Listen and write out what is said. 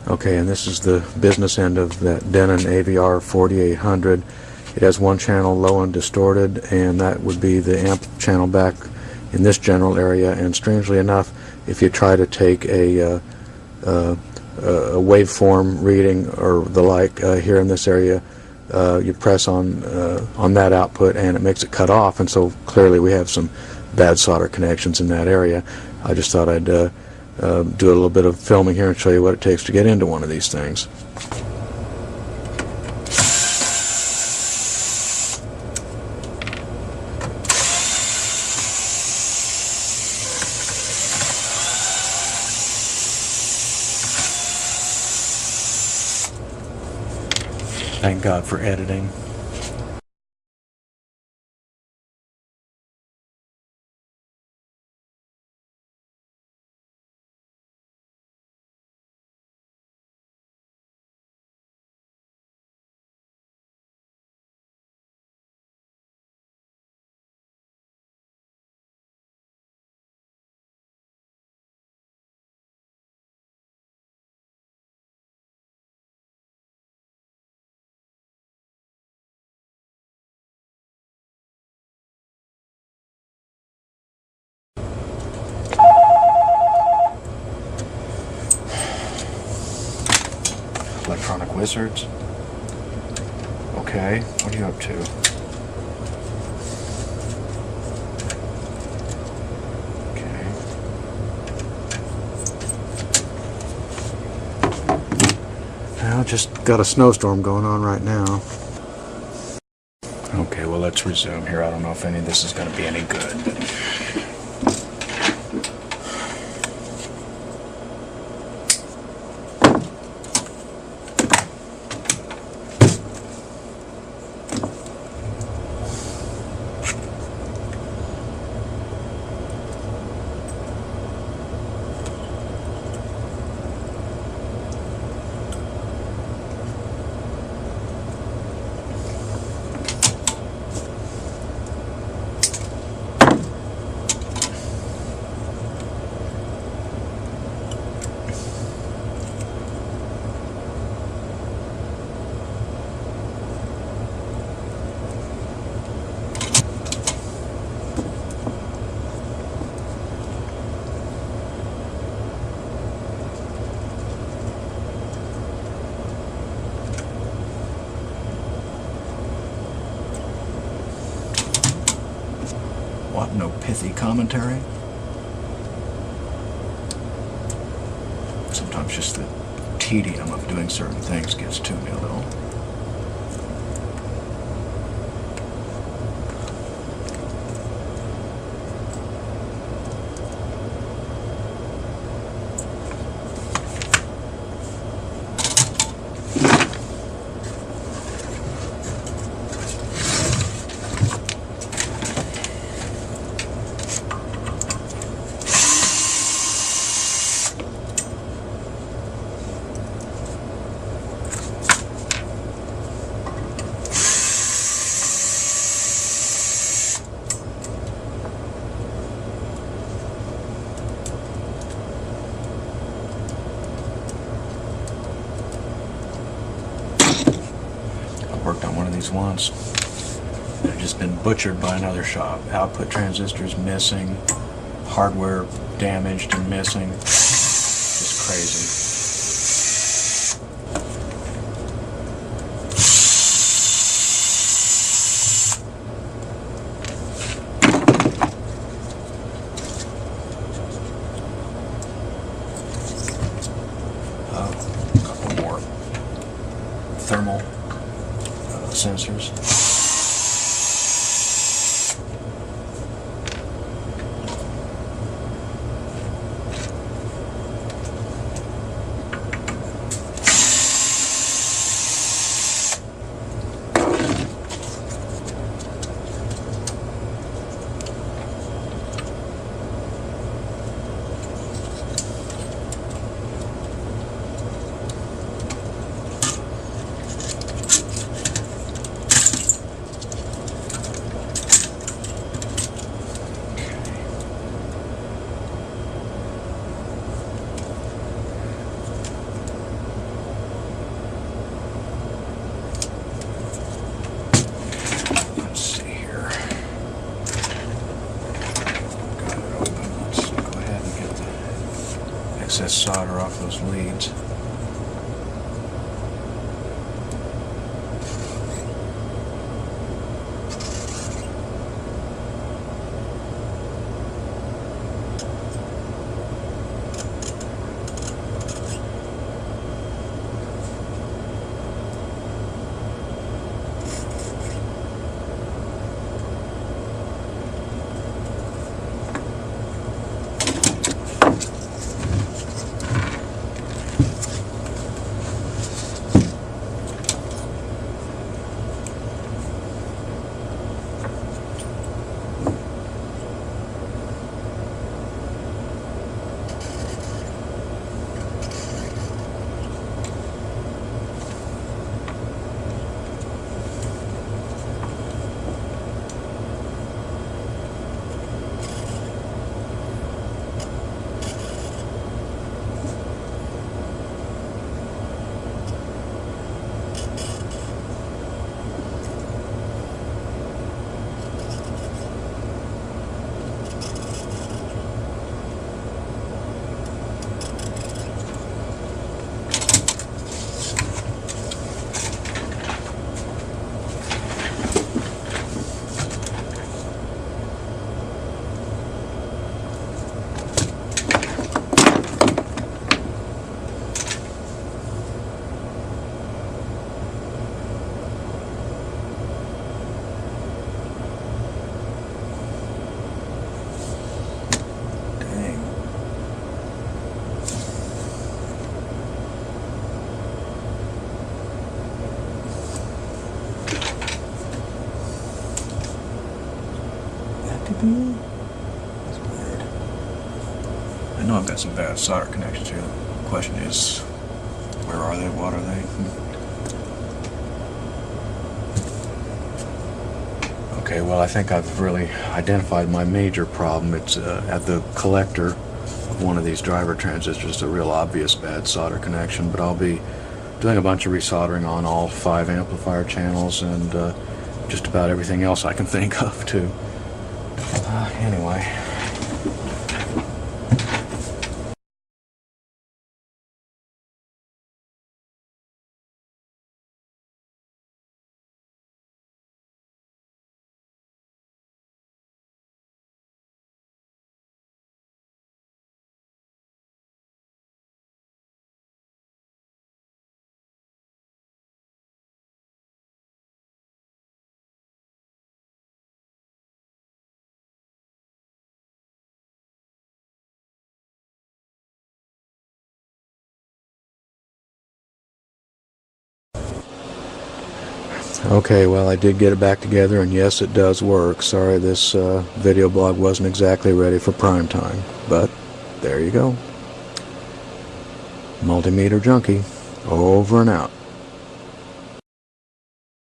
Okay, and this is the business end of that Denon AVR 4800. It has one channel low and distorted, and that would be the amp channel back in this general area. And strangely enough, if you try to take a waveform reading or the like here in this area, you press on that output and it makes it cut off, and so clearly we have some bad solder connections in that area. I just thought I'd do a little bit of filming here and show you what it takes to get into one of these things. Thank God for editing. Electronic Wizards. Okay, what are you up to? Okay. Well, just got a snowstorm going on right now. Okay, well, let's resume here. I don't know if any of this is going to be any good, but... What, no pithy commentary? Sometimes just the tedium of doing certain things gets to me a little. Worked on one of these once. They've just been butchered by another shop. Output transistors missing, hardware damaged and missing. Just crazy. A couple more thermal sensors. solder off those leads. That's weird. I know I've got some bad solder connections here. The question is, where are they? What are they? Okay, well, I think I've really identified my major problem. It's at the collector of one of these driver transistors, a real obvious bad solder connection, but I'll be doing a bunch of resoldering on all 5 amplifier channels and just about everything else I can think of, too. Anyway. Okay, well, I did get it back together, and yes, it does work. Sorry this video blog wasn't exactly ready for prime time, but there you go. Multimeter Junkie, over and out.